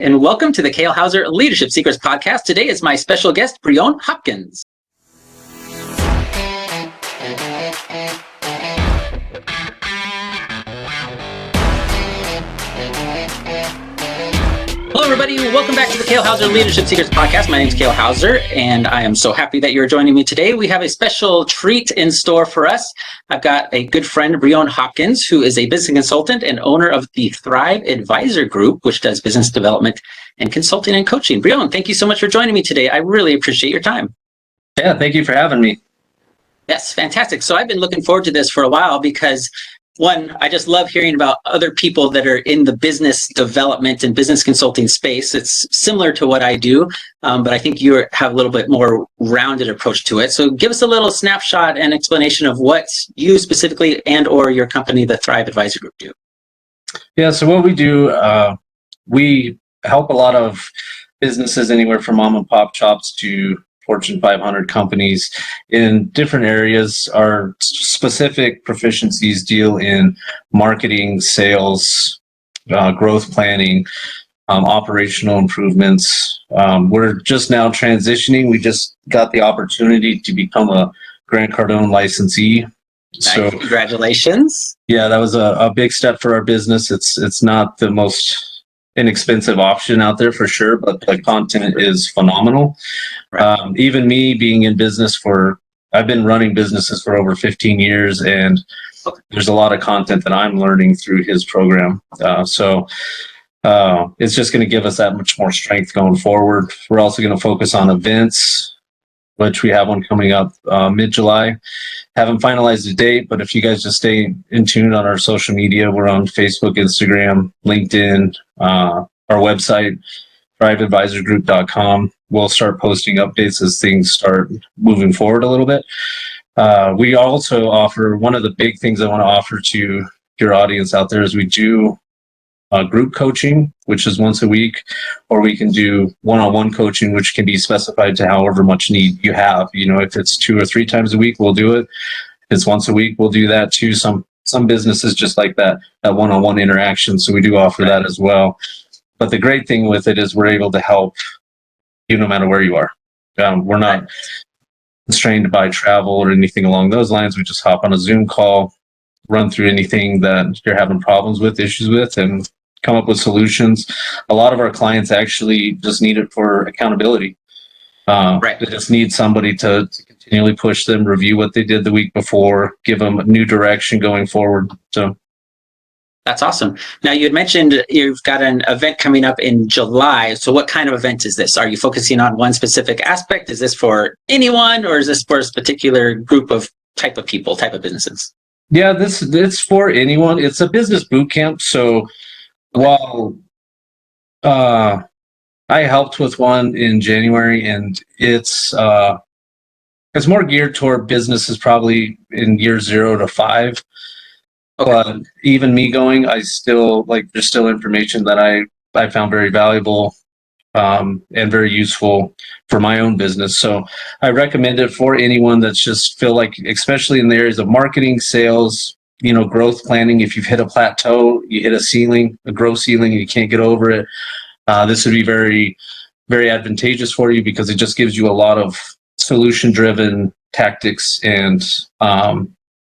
And welcome to the Kale Houser Leadership Secrets podcast. Today is my special guest, Brionne Hopkins. Hello, everybody. Welcome back to the Kale Houser Leadership Secrets podcast. My name is Kale Houser, and I am so happy that you're joining me today. We have a special treat in store for us. I've got a good friend, Brionne Hopkins, who is a business consultant and owner of the Thrive Advisor Group, which does business development and consulting and coaching. Brionne, thank you so much for joining me today. I really appreciate your time. Yeah, thank you for having me. Yes, fantastic. So I've been looking forward to this for a while because one, I just love hearing about other people that are in the business development and business consulting space. It's similar to what I do, but I think you have a little bit more rounded approach to it. So give us a little snapshot and explanation of what you specifically and or your company, the Thrive Advisor Group, do. Yeah, so what we do, we help a lot of businesses anywhere from mom and pop shops to Fortune 500 companies in different areas. Our specific proficiencies deal in marketing, sales, growth planning, operational improvements. We're just now transitioning. We just got the opportunity to become a Grant Cardone licensee. Nice. So congratulations. Yeah, that was a big step for our business. It's not the most inexpensive option out there for sure, but the content is phenomenal. Right. Even me being in business I've been running businesses for over 15 years, and there's a lot of content that I'm learning through his program. So it's just going to give us that much more strength going forward. We're also going to focus on events, which we have one coming up mid-July. Haven't finalized the date, but if you guys just stay in tune on our social media, we're on Facebook, Instagram, LinkedIn, our website, thriveadvisorgroup.com. We'll start posting updates as things start moving forward a little bit. We also offer, one of the big things I want to offer to your audience out there is we do group coaching, which is once a week, or we can do one-on-one coaching, which can be specified to however much need you have. You know, if it's 2 or 3 times a week, we'll do it. If it's once a week, we'll do that too. Some businesses just like that one-on-one interaction. So we do offer that as well. But the great thing with it is we're able to help you no matter where you are. We're not constrained by travel or anything along those lines. We just hop on a Zoom call, run through anything that you're having problems with, issues with, and come up with solutions. A lot of our clients actually just need it for accountability. They just need somebody to continually push them, review what they did the week before, give them a new direction going forward. So that's awesome. Now, you had mentioned you've got an event coming up in July. So what kind of event is this? Are you focusing on one specific aspect? Is this for anyone, or is this for a particular group of type of people, type of businesses? Yeah, it's for anyone. It's a business boot camp. So while I helped with one in January, and it's more geared toward businesses probably in year 0 to 5. Okay. But even me going, I still there's still information that I found very valuable and very useful for my own business. So I recommend it for anyone that's just feel like, especially in the areas of marketing, sales, growth planning. If you've hit a plateau, you hit a growth ceiling, and you can't get over it, this would be very, very advantageous for you because it just gives you a lot of solution-driven tactics and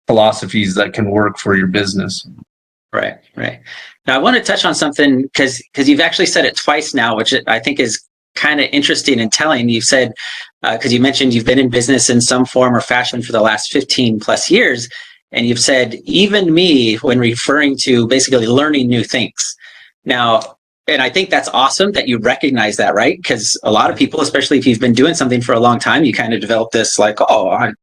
philosophies that can work for your business. Right. Now, I want to touch on something because you've actually said it twice now, which I think is kind of interesting and telling. You said, because you mentioned you've been in business in some form or fashion for the last 15 plus years. And you've said, even me, when referring to basically learning new things. Now, and I think that's awesome that you recognize that, right? Because a lot of people, especially if you've been doing something for a long time, you kind of develop this I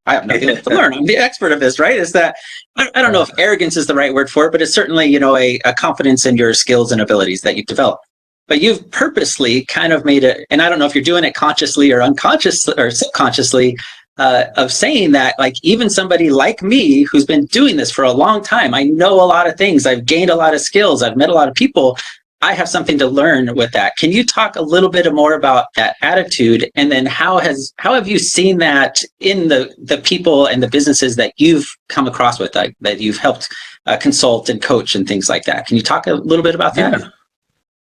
have nothing left to learn. I'm the expert of this, right? Is that, I don't know if arrogance is the right word for it, but it's certainly, a confidence in your skills and abilities that you've developed. But you've purposely kind of made it, and I don't know if you're doing it consciously or unconsciously or subconsciously, of saying that, even somebody like me who's been doing this for a long time, I know a lot of things, I've gained a lot of skills, I've met a lot of people, I have something to learn with that. Can you talk a little bit more about that attitude, and then how have you seen that in the people and the businesses that you've come across with, that you've helped consult and coach and things like that? Can you talk a little bit about that?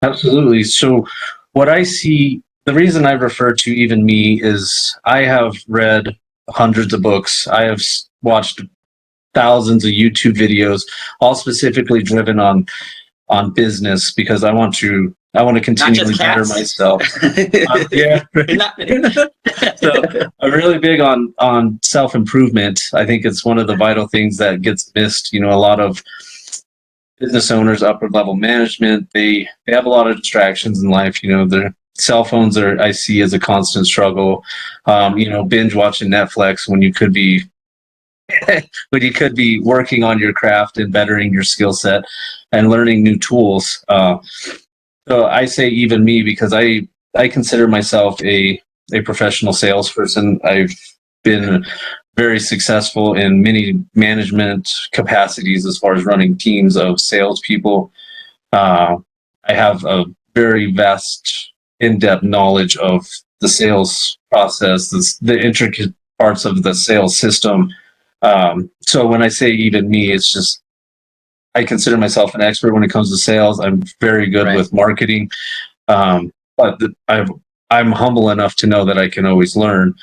Absolutely. So what I see, the reason I refer to even me is I have read hundreds of books. I have watched thousands of YouTube videos, all specifically driven on business because I want to Not just continually better cats. myself. Yeah. So I'm really big on self improvement. I think it's one of the vital things that gets missed. A lot of business owners, upper level management, they have a lot of distractions in life. Their cell phones are, I see, as a constant struggle. Binge watching Netflix when you could be working on your craft and bettering your skill set and learning new tools. So I say even me because I consider myself a professional salesperson. I've been very successful in many management capacities as far as running teams of salespeople. I have a very vast, in-depth knowledge of the sales process, the intricate parts of the sales system. So when I say even me, it's just I consider myself an expert when it comes to sales. I'm very good Right. with marketing, but I'm humble enough to know that I can always learn.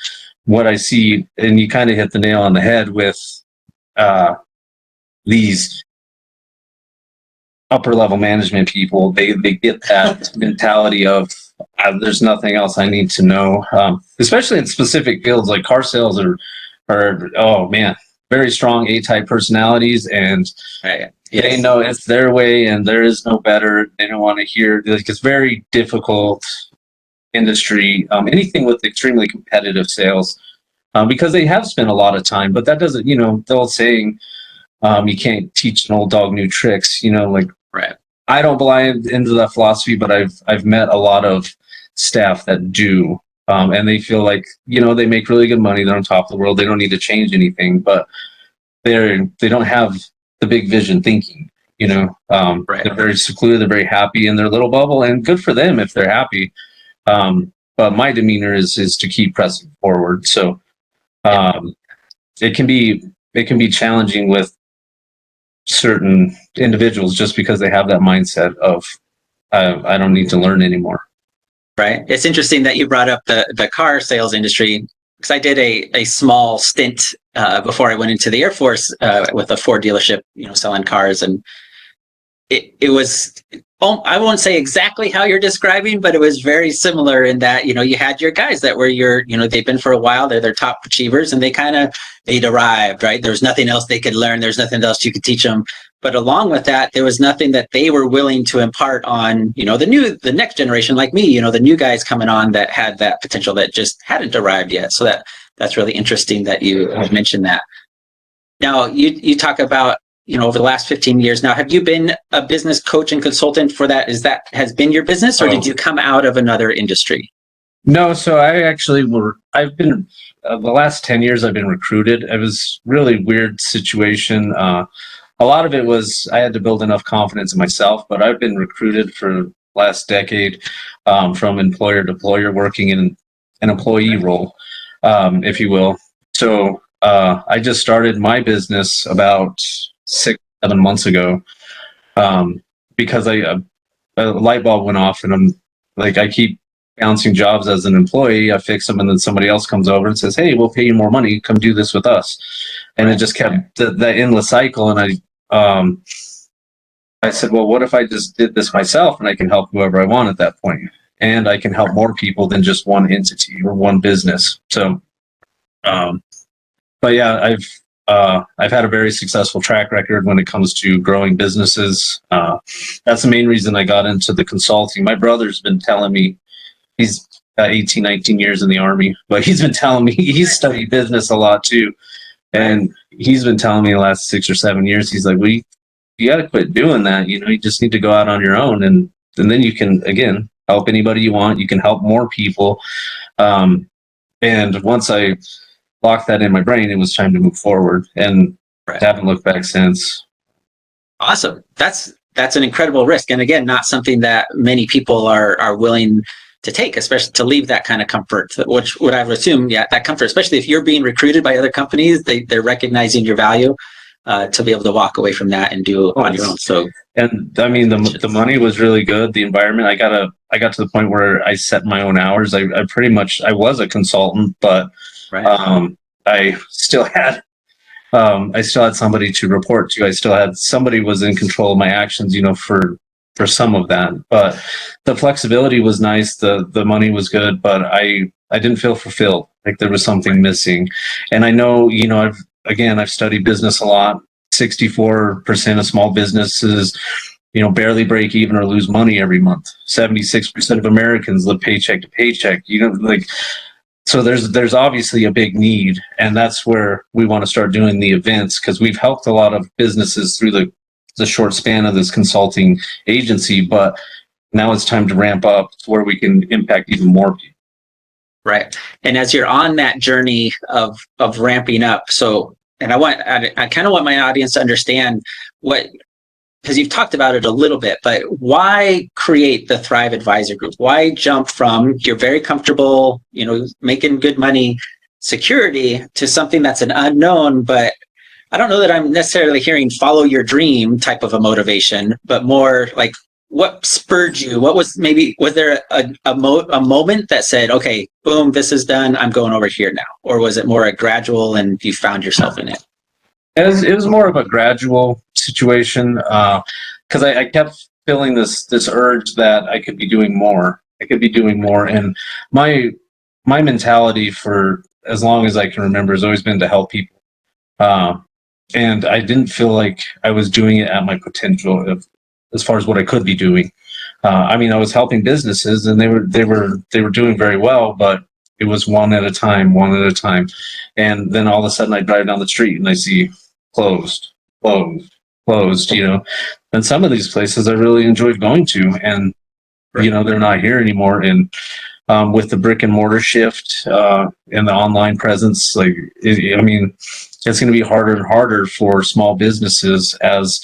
What I see, and you kind of hit the nail on the head with these upper level management people. They get that mentality of there's nothing else I need to know, especially in specific fields like car sales are oh man, very strong A-type personalities, and Right. Yes. they know it's their way and there is no better. They don't want to hear, like, it's very difficult industry, anything with extremely competitive sales, because they have spent a lot of time, but that doesn't, the old saying, you can't teach an old dog new tricks, like, Right. I don't buy into that philosophy, but I've met a lot of staff that do, and they feel like, they make really good money, they're on top of the world, they don't need to change anything, but they don't have the big vision thinking. Right. They're very secluded, they're very happy in their little bubble, and good for them if they're happy. But my demeanor is to keep pressing forward. So it can be challenging with certain individuals just because they have that mindset of I don't need to learn anymore. Right. It's interesting that you brought up the car sales industry, because I did a small stint before I went into the Air Force with a Ford dealership, selling cars, and it was, I won't say exactly how you're describing, but it was very similar in that, you had your guys that were they've been for a while, they're their top achievers, and they'd arrived, right? There was nothing else they could learn. There's nothing else you could teach them. But along with that, there was nothing that they were willing to impart on, the next generation like me, the new guys coming on that had that potential that just hadn't arrived yet. So that's really interesting that you have mentioned that. Now, you talk about, over the last 15 years now, have you been a business coach and consultant for that? Has been your business, or did you come out of another industry? No, so I've been, the last 10 years I've been recruited. It was really weird situation. A lot of it was I had to build enough confidence in myself, but I've been recruited for the last decade, from employer to employer, working in an employee role, if you will. So I just started my business about 6-7 months ago, because a light bulb went off, and I'm like, I keep bouncing jobs as an employee. I fix them, and then somebody else comes over and says, "Hey, we'll pay you more money. Come do this with us." And it just kept that endless cycle. And I said, well, what if I just did this myself and I can help whoever I want at that point, and I can help more people than just one entity or one business. So, but yeah, I've had a very successful track record when it comes to growing businesses. That's the main reason I got into the consulting. My brother's been telling me, he's got 18, 19 years in the Army, but he's been telling me he's studied business a lot too. And he's been telling me the last 6 or 7 years, he's like, well, you got to quit doing that. You just need to go out on your own. And then you can, again, help anybody you want. You can help more people. And once I locked that in my brain, it was time to move forward, and haven't looked back since. Awesome. That's an incredible risk. And again, not something that many people are willing to take, especially to leave that kind of comfort, which would I would assume, that comfort, especially if you're being recruited by other companies, they're recognizing your value. to be able to walk away from that and do on your own. So, and I mean, the money was really good. The environment, I got to the point where I set my own hours. I pretty much, I was a consultant, but right. I still had somebody to report to. I still had somebody was in control of my actions, for some of that. But the flexibility was nice. The money was good, but I didn't feel fulfilled. Like there was something missing. And I know, I've studied business a lot. 64% of small businesses, barely break even or lose money every month. 76% of Americans live paycheck to paycheck. So there's obviously a big need, and that's where we want to start doing the events, because we've helped a lot of businesses through the short span of this consulting agency, but now it's time to ramp up to where we can impact even more people. Right. And as you're on that journey of ramping up, so, and I kind of want my audience to understand because you've talked about it a little bit, but why create the Thrive Advisor Group? Why jump from you're very comfortable, making good money, security, to something that's an unknown, but I don't know that I'm necessarily hearing follow your dream type of a motivation, but more like what spurred you? Was there a moment that said, okay, boom, this is done, I'm going over here now? Or was it more a gradual and you found yourself in it? It was more of a gradual situation, because I kept feeling this urge that I could be doing more. And my mentality for as long as I can remember has always been to help people. And I didn't feel like I was doing it at my potential as far as what I could be doing. I was helping businesses, and they were doing very well, but it was one at a time. And then all of a sudden I drive down the street and I see closed. And some of these places I really enjoyed going to, and they're not here anymore. And with the brick and mortar shift and the online presence, it's going to be harder and harder for small businesses as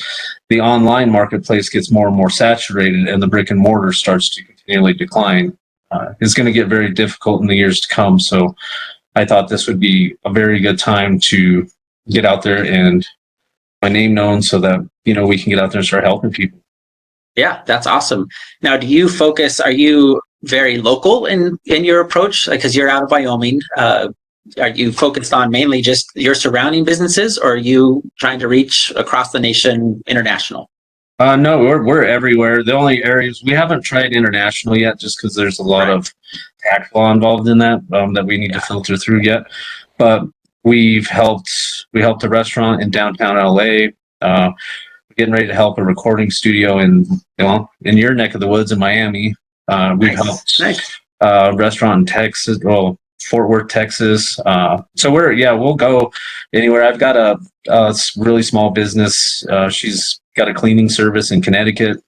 the online marketplace gets more and more saturated and the brick and mortar starts to continually decline. It's going to get very difficult in the years to come. So I thought this would be a very good time to get out there and my name known so that, we can get out there and start helping people. Yeah, that's awesome. Now, are you very local in your approach? Because you're out of Wyoming. Are you focused on mainly just your surrounding businesses, or are you trying to reach across the nation, international? No, we're everywhere. The only areas we haven't tried international yet, just because there's a lot of tax law involved in that that we need to filter through yet. But we helped a restaurant in downtown LA. We're getting ready to help a recording studio in your neck of the woods in Miami. We've helped a restaurant in Texas. Well, Fort Worth, Texas. So we'll go anywhere. I've got a really small business. She's got a cleaning service in Connecticut.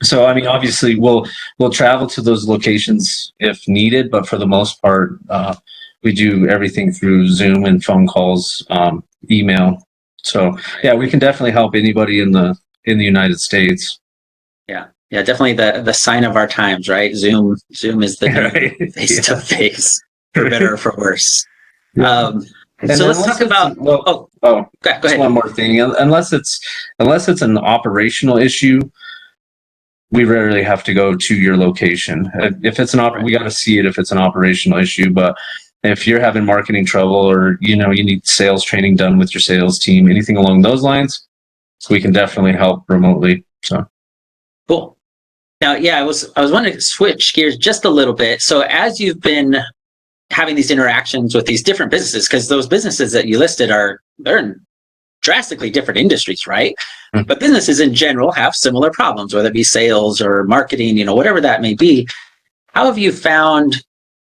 So, obviously we'll travel to those locations if needed, but for the most part, we do everything through Zoom and phone calls, email. So we can definitely help anybody in the United States. Yeah, definitely the sign of our times, right? Zoom is the face to face. For better or for worse. So let's talk about. Go ahead. One more thing. Unless it's an operational issue, we rarely have to go to your location. If it's we got to see it if it's an operational issue. But if you're having marketing trouble, or you need sales training done with your sales team, anything along those lines, we can definitely help remotely. So cool. Now, I was wanting to switch gears just a little bit. So as you've been having these interactions with these different businesses, because those businesses that you listed they're in drastically different industries, right? Mm-hmm. But businesses in general have similar problems, whether it be sales or marketing, whatever that may be. How have you found,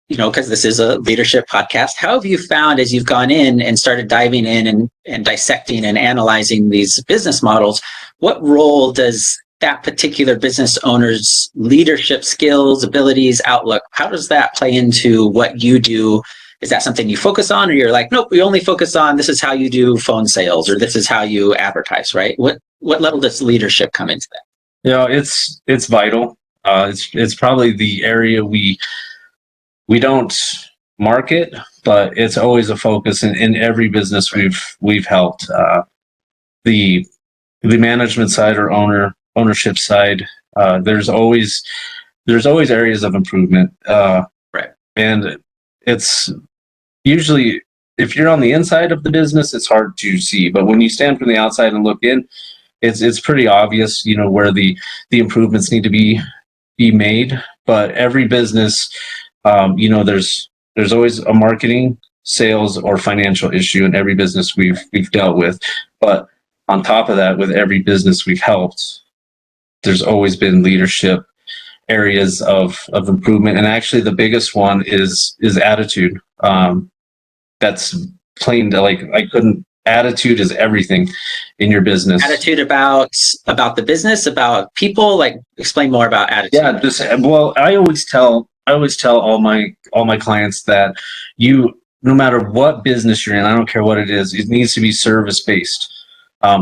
because this is a leadership podcast, how have you found as you've gone in and started diving in and dissecting and analyzing these business models, what role does that particular business owner's leadership skills, abilities, outlook, how does that play into what you do? Is that something you focus on, or you're like, nope, we only focus on this is how you do phone sales, or this is how you advertise, right? What level does leadership come into that? It's vital. It's probably the area we don't market, but it's always a focus in every business we've helped. the management side or ownership side, there's always areas of improvement. Right. And it's usually, if you're on the inside of the business, it's hard to see. But when you stand from the outside and look in, it's pretty obvious, where the improvements need to be made. But every business, there's always a marketing, sales, or financial issue in every business we've dealt with. But on top of that, with every business we've helped, there's always been leadership areas of improvement. And actually the biggest one is attitude. That's plain to, like, attitude is everything in your business. Attitude about the business, about people. Like, explain more about attitude. Yeah, well, I always tell all my clients that no matter what business you're in, I don't care what it is, it needs to be service based.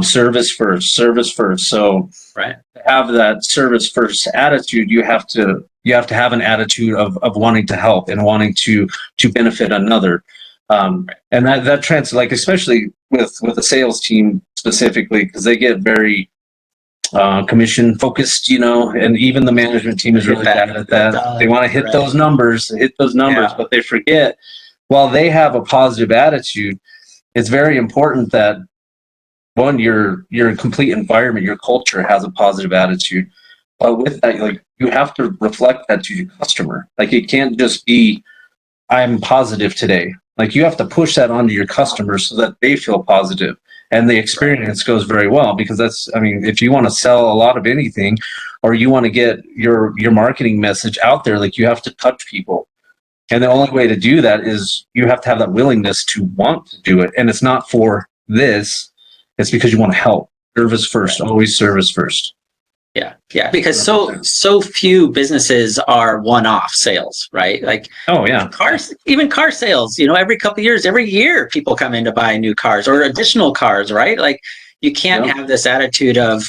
Service first. So right, to have that service first attitude, you have to have an attitude of wanting to help and wanting to benefit another. And that translates, like, especially with a sales team specifically, because they get very commission focused, and even the management team is really bad at that. They want to hit those numbers, but they forget, while they have a positive attitude, it's very important that, one, your complete environment, your culture has a positive attitude. But with that, like, you have to reflect that to your customer. Like, it can't just be, I'm positive today. Like, you have to push that onto your customers so that they feel positive and the experience goes very well. Because if you want to sell a lot of anything, or you want to get your marketing message out there, like, you have to touch people. And the only way to do that is you have to have that willingness to want to do it. And it's not for this. It's because you want to help. Service first, always service first. Yeah, because so few businesses are one-off sales, right? Like, oh yeah, even car sales. Every couple of years, every year, people come in to buy new cars or additional cars, right? Like, you can't have this attitude of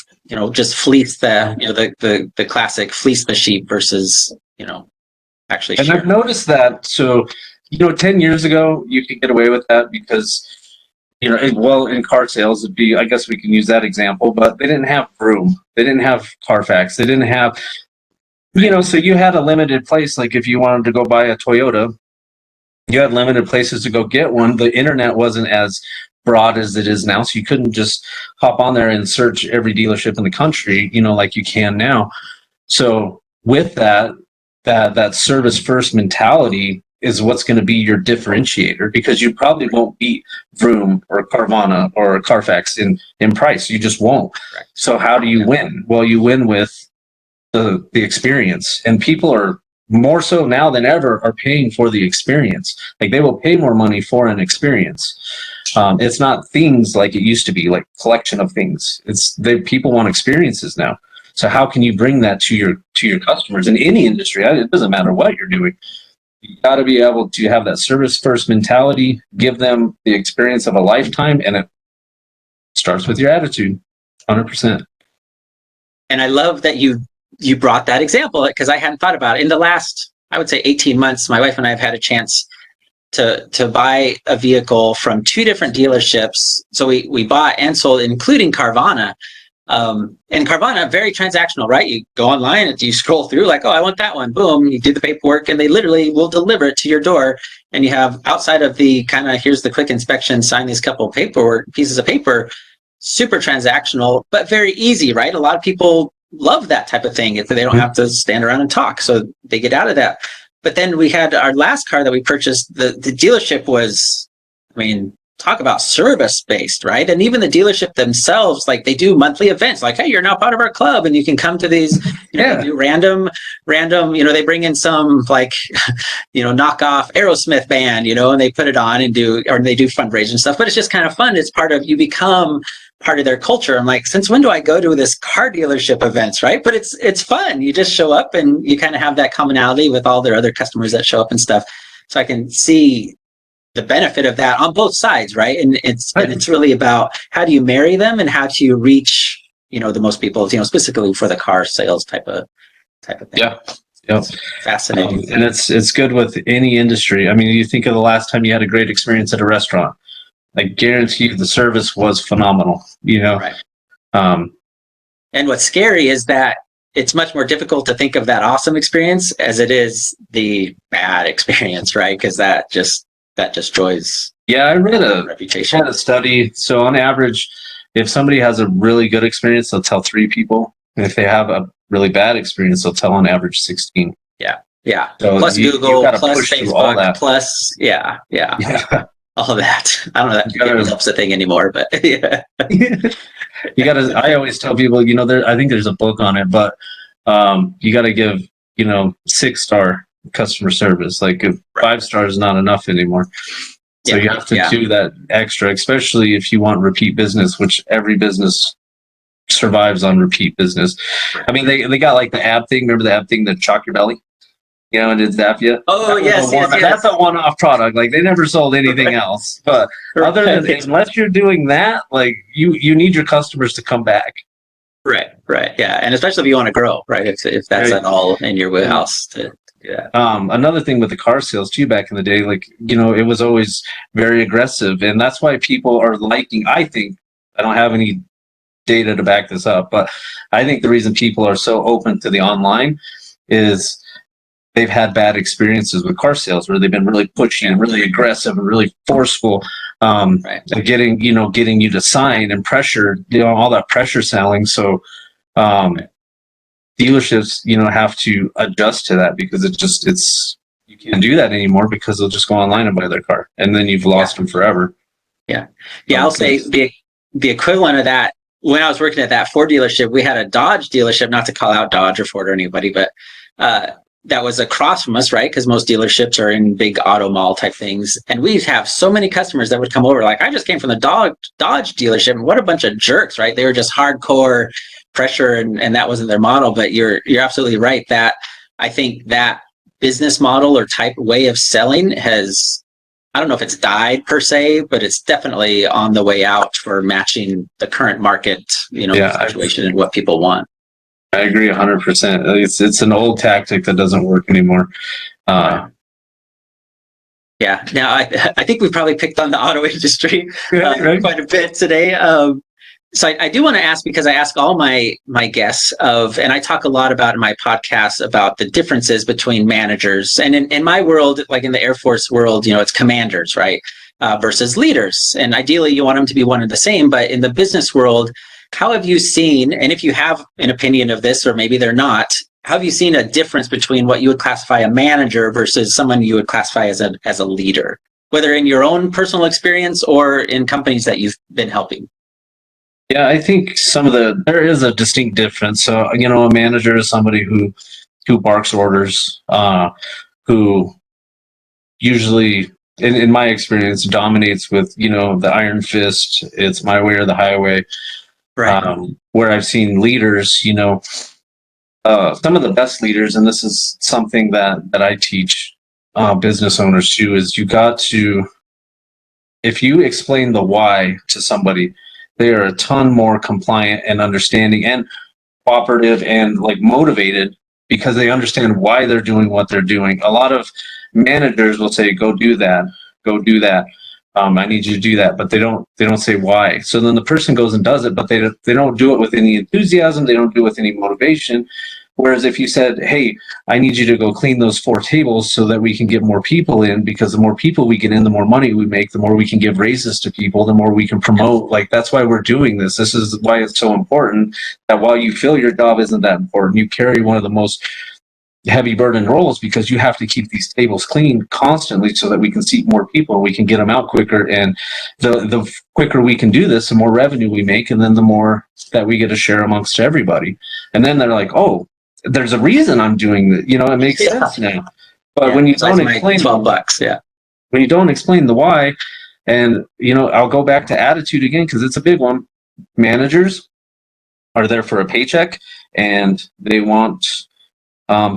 just fleece the classic fleece the sheep versus actually. And I've noticed that. So 10 years ago, you could get away with that because, in car sales, I guess we can use that example, but they didn't have Vroom. They didn't have Carfax. They didn't have, so you had a limited place. Like, if you wanted to go buy a Toyota, you had limited places to go get one. The internet wasn't as broad as it is now. So you couldn't just hop on there and search every dealership in the country, like you can now. So with that service first mentality is what's going to be your differentiator, because you probably won't beat Vroom or Carvana or Carfax in price. You just won't. Correct. So how do you win? Well, you win with the experience, and people are more so now than ever are paying for the experience. Like, they will pay more money for an experience. It's not things like it used to be, like collection of things. People want experiences now. So how can you bring that to your customers in any industry? It doesn't matter what you're doing. You got to be able to have that service first mentality, give them the experience of a lifetime, and it starts with your attitude, 100%. And I love that you brought that example, because I hadn't thought about it. In the last, I would say, 18 months, my wife and I have had a chance to buy a vehicle from 2 different dealerships. So we bought and sold, including Carvana. And Carvana, very transactional, right? You go online, you scroll through, like, oh, I want that one. Boom, you do the paperwork, and they literally will deliver it to your door. And you have, outside of the kind of, here's the quick inspection, sign these couple pieces of paper, super transactional, but very easy, right? A lot of people love that type of thing if they don't have to stand around and talk. So they get out of that. But then we had our last car that we purchased, the dealership was, talk about service based, right? And even the dealership themselves, like, they do monthly events, like, hey, you're now part of our club, and you can come to these, they do random, they bring in some, like, knockoff Aerosmith band, and they put it on and they do fundraising stuff. But it's just kind of fun. It's you become part of their culture. I'm like, since when do I go to this car dealership events, right? But it's fun. You just show up and you kind of have that commonality with all their other customers that show up and stuff. So I can see the benefit of that on both sides, right? And it's really about how do you marry them and how do you reach the most people, specifically for the car sales type of thing. Yeah. Fascinating. And it's good with any industry. You think of the last time you had a great experience at a restaurant. I guarantee you the service was phenomenal, Right. Um, And what's scary is that it's much more difficult to think of that awesome experience as it is the bad experience, right? Because that destroys yeah, I read reputation. a study. So on average, if somebody has a really good experience, they'll tell 3 people. And if they have a really bad experience, they'll tell on average 16. Yeah. So Plus you Google, got to plus push through all Facebook, that. plus yeah. Yeah. All of that. I don't know that You gotta, helps a thing anymore, but yeah. you got to, I always tell people, I think there's a book on it, but you got to give, 6-star customer service. Like if 5-star is not enough anymore. So you have to do that extra, especially if you want repeat business, which every business survives on repeat business. I mean, they got like the ab thing. Remember the ab thing, the chalk your belly? And it zap you. Oh, yes. That's a one-off product. Like they never sold anything else. But other than unless you're doing that, like you need your customers to come back. Right. Yeah. And especially if you want to grow, right? If that's at all in your wheelhouse to Another thing with the car sales too, back in the day, like, it was always very aggressive. And that's why people are liking, I think, I don't have any data to back this up, but I think the reason people are so open to the online is they've had bad experiences with car sales where they've been really pushy and really aggressive and really forceful, and getting you to sign and pressure, all that pressure selling. So dealerships, have to adjust to that because you can't do that anymore because they'll just go online and buy their car and then you've lost them forever. Yeah. I'll say the equivalent of that. When I was working at that Ford dealership, we had a Dodge dealership, not to call out Dodge or Ford or anybody, but that was across from us, right? Because most dealerships are in big auto mall type things. And we'd have so many customers that would come over, like, I just came from the Dodge dealership, and what a bunch of jerks, right? They were just hardcore pressure, and that wasn't their model. But you're absolutely right that I think that business model or type way of selling has, I don't know if it's died per se, but it's definitely on the way out for matching the current market, situation and what people want. I agree 100%. It's an old tactic that doesn't work anymore. Yeah. Now I think we probably picked on the auto industry quite a bit today. So I do want to ask, because I ask all my guests and I talk a lot about in my podcast about the differences between managers, and in my world, like in the Air Force world, it's commanders, right? Versus leaders. And ideally you want them to be one and the same, but in the business world, how have you seen, and if you have an opinion of this, or maybe they're not, how have you seen a difference between what you would classify a manager versus someone you would classify as a leader, whether in your own personal experience or in companies that you've been helping? Yeah, I think there is a distinct difference. So, a manager is somebody who barks orders, who usually, in my experience, dominates with, the iron fist. It's my way or the highway. Right. Where I've seen leaders, some of the best leaders, and this is something that I teach business owners too, is if you explain the why to somebody, they are a ton more compliant and understanding and cooperative and like motivated because they understand why they're doing what they're doing. A lot of managers will say, go do that. I need you to do that, but they don't say why. So then the person goes and does it, but they don't do it with any enthusiasm. They don't do it with any motivation. Whereas if you said, hey, I need you to go clean those 4 tables so that we can get more people in, because the more people we get in, the more money we make, the more we can give raises to people, the more we can promote. Like, that's why we're doing this. This is why it's so important that while you feel your job isn't that important, you carry one of the most heavy burden roles because you have to keep these tables clean constantly so that we can seat more people and we can get them out quicker. And the quicker we can do this, the more revenue we make, and then the more that we get to share amongst everybody. And then they're like, oh, there's a reason I'm doing that. It makes sense now. But when you don't explain $12, when you don't explain the why, and I'll go back to attitude again because it's a big one. Managers are there for a paycheck and they want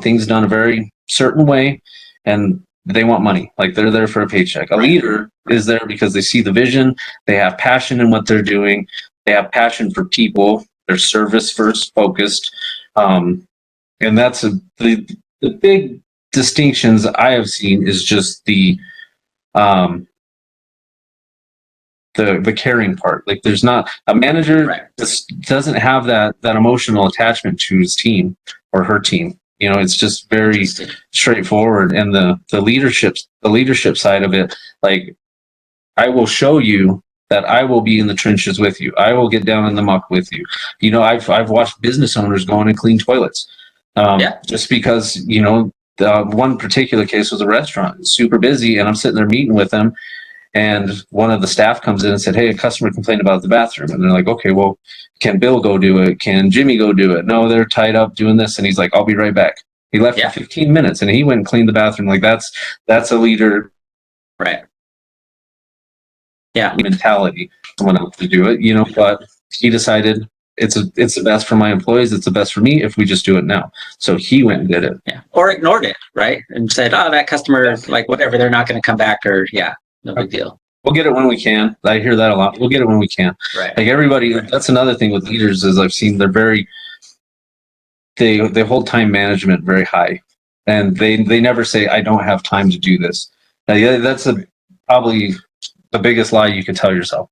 things done a very certain way, and they want money. Like, they're there for a paycheck. A leader is there because they see the vision, they have passion in what they're doing, they have passion for people, they're service first focused. And that's the big distinctions I have seen is just the the caring part. Like there's not a manager Right. just doesn't have that emotional attachment to his team or her team. It's just very straightforward. And the leadership side of it, like I will show you that I will be in the trenches with you. I will get down in the muck with you. I've watched business owners go in and clean toilets. Just because, the one particular case was a restaurant. It's super busy, and I'm sitting there meeting with them, and one of the staff comes in and said, "Hey, a customer complained about the bathroom." And they're like, "Okay, well, can Bill go do it? Can Jimmy go do it?" "No, they're tied up doing this." And he's like, "I'll be right back." He left for 15 minutes, and he went and cleaned the bathroom. Like that's a leader, right? Yeah, mentality. Someone else to do it, but he decided it's the best for my employees. It's the best for me if we just do it now. So he went and did it. Yeah, or ignored it, right? And said, "Oh, that customer, like whatever, they're not going to come back," or no big deal. We'll get it when we can. I hear that a lot. We'll get it when we can. Right. Like everybody, that's another thing with leaders is I've seen they hold time management very high, and they never say, "I don't have time to do this." Now, that's probably the biggest lie you can tell yourself.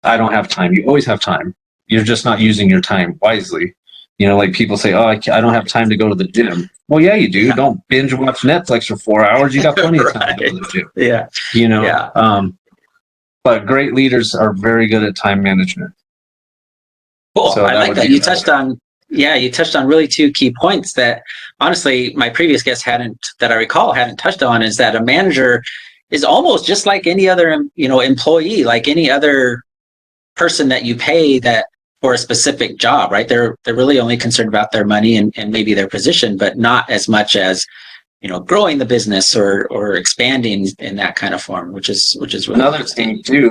I don't have time. You always have time. You're just not using your time wisely. Like people say, "Oh, I don't have time to go to the gym." Well, yeah, you do. Yeah. Don't binge watch Netflix for 4 hours. You got plenty of time to go to the gym. Yeah. But great leaders are very good at time management. Cool. So I like that. You touched on really two key points that honestly my previous guest hadn't touched on, is that a manager is almost just like any other, employee, like any other person that you pay that for a specific job, right? They're really only concerned about their money and maybe their position, but not as much as, growing the business or expanding in that kind of form, which is really another thing too.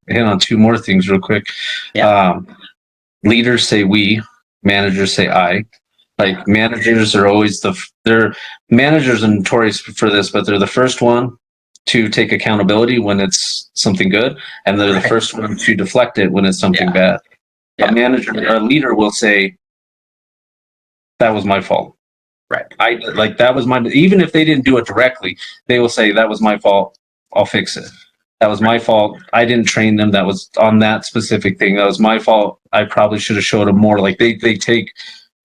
Hit on two more things real quick. Yeah. Leaders say we, managers say I. Like managers are always managers are notorious for this, but they're the first one to take accountability when it's something good, and they're the first one to deflect it when it's something bad. A manager, a leader will say, "That was my fault." Right. That was my, even if they didn't do it directly, they will say, "That was my fault. I'll fix it. That was my fault. I didn't train them. That was on that specific thing. That was my fault. I probably should have showed them more." Like they take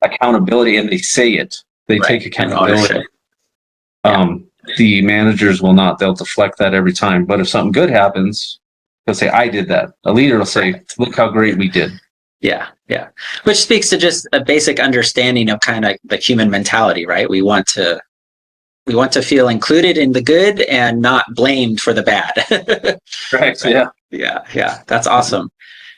accountability and they say it. They take accountability. The managers will not. They'll deflect that every time. But if something good happens, they'll say, "I did that." A leader will say, "Look how great we did." Yeah. Which speaks to just a basic understanding of kind of the human mentality, right? We want to feel included in the good and not blamed for the bad. Right. Yeah. That's awesome.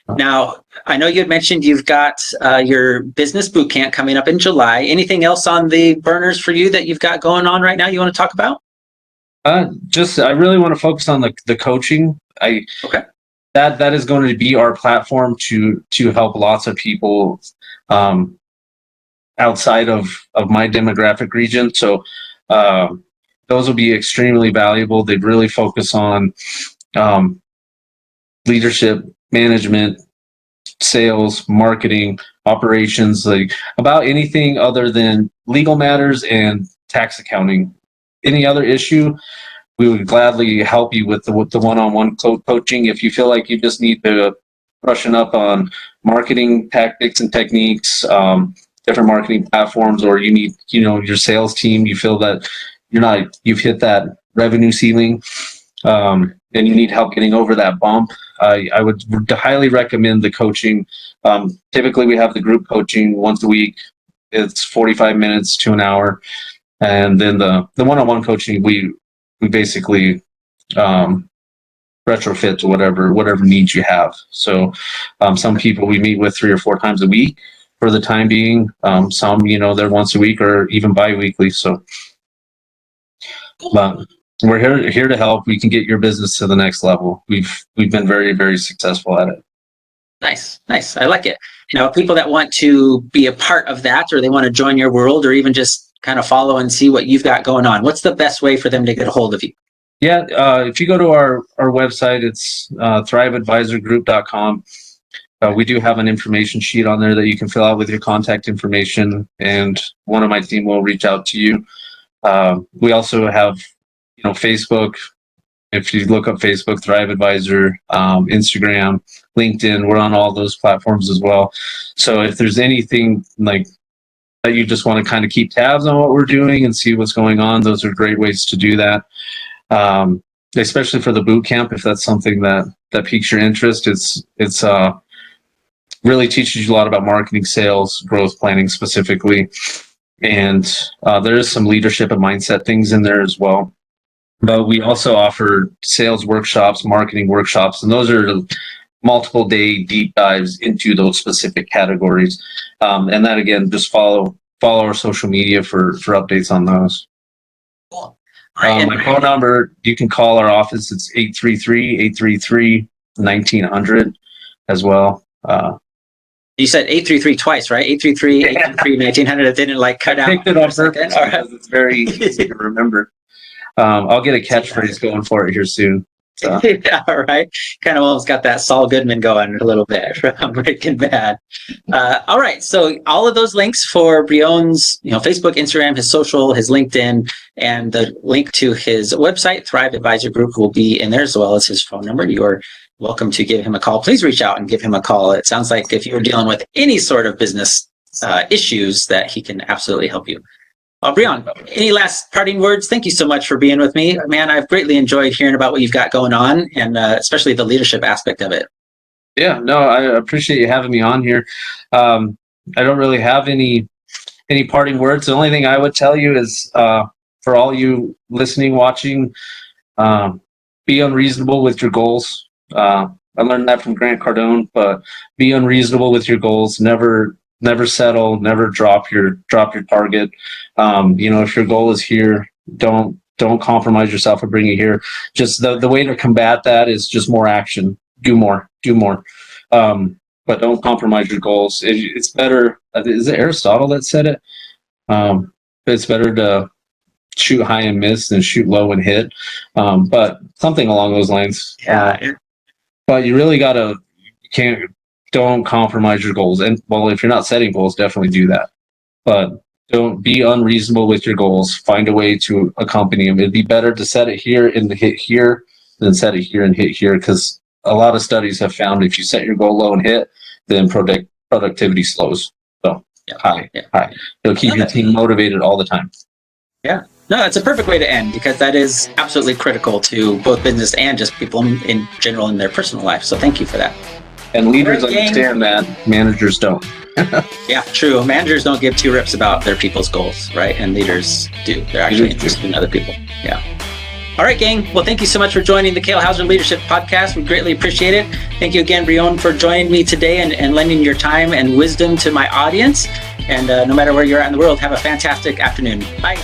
Now, I know you had mentioned you've got your Business Bootcamp coming up in July. Anything else on the burners for you that you've got going on right now you want to talk about? I really want to focus on the coaching. Okay. That is going to be our platform to help lots of people outside of my demographic region. So those will be extremely valuable. They really focus on leadership, management, sales, marketing, operations, like about anything other than legal matters and tax accounting. Any other issue, we would gladly help you with the one-on-one coaching. If you feel like you just need to brushing up on marketing tactics and techniques, different marketing platforms, or you need, your sales team, you feel that you've hit that revenue ceiling, and you need help getting over that bump, I would highly recommend the coaching. Typically, we have the group coaching once a week. It's 45 minutes to an hour. And then the one-on-one coaching, we basically retrofit to whatever needs you have. So some people we meet with 3 or 4 times a week for the time being. Some, they're once a week or even bi-weekly. So but we're here to help. We can get your business to the next level. We've been very, very successful at it. Nice. I like it. Now, people that want to be a part of that, or they want to join your world, or even just kind of follow and see what you've got going on, what's the best way for them to get a hold of you? Yeah, if you go to our website, it's thriveadvisorgroup.com. We do have an information sheet on there that you can fill out with your contact information, and one of my team will reach out to you. We also have, Facebook, If you look up Facebook, Thrive Advisor, Instagram, LinkedIn, we're on all those platforms as well. So if there's anything like that you just want to kind of keep tabs on what we're doing and see what's going on, those are great ways to do that. Especially for the boot camp, if that's something that piques your interest. It's really teaches you a lot about marketing, sales, growth planning specifically. And there is some leadership and mindset things in there as well. But we also offer sales workshops, marketing workshops, and those are multiple day deep dives into those specific categories. And that, again, just follow our social media for updates on those. Cool. My phone number, you can call our office. It's 833-833-1900 as well. You said 833 twice, right? 833-833-1900. It didn't like cut out. I picked it on purpose because it's very easy to remember. I'll get a catchphrase going for it here soon. So. Yeah, all right. Kind of almost got that Saul Goodman going a little bit from Breaking Bad. All right. So all of those links for Brionne's, Facebook, Instagram, his social, his LinkedIn, and the link to his website, Thrive Advisor Group, will be in there, as well as his phone number. You're welcome to give him a call. Please reach out and give him a call. It sounds like if you're dealing with any sort of business issues, that he can absolutely help you. Brionne, any last parting words? Thank you so much for being with me. Man, I've greatly enjoyed hearing about what you've got going on, and especially the leadership aspect of it. Yeah, no, I appreciate you having me on here. I don't really have any parting words. The only thing I would tell you is for all you listening, watching, be unreasonable with your goals. I learned that from Grant Cardone, but be unreasonable with your goals. Never settle, never drop your target. If your goal is here, don't compromise yourself or bring it here. Just the way to combat that is just more action. Do more. But don't compromise your goals. It's better. Is it Aristotle that said it? It's better to shoot high and miss than shoot low and hit. But something along those lines. Yeah. But you really don't compromise your goals. And well, if you're not setting goals, definitely do that. But don't be unreasonable with your goals. Find a way to accompany them. It'd be better to set it here and hit here than set it here and hit here, because a lot of studies have found if you set your goal low and hit, then productivity slows. So high. It'll keep your team motivated all the time. Yeah. No, that's a perfect way to end, because that is absolutely critical to both business and just people in general in their personal life. So thank you for that. And leaders understand that, managers don't. Yeah, true. Managers don't give two rips about their people's goals, right? And leaders do. They're actually interested in other people. Yeah. All right, gang. Well, thank you so much for joining the Kale Houser Leadership Podcast. We greatly appreciate it. Thank you again, Brionne, for joining me today and lending your time and wisdom to my audience. And no matter where you're at in the world, have a fantastic afternoon. Bye.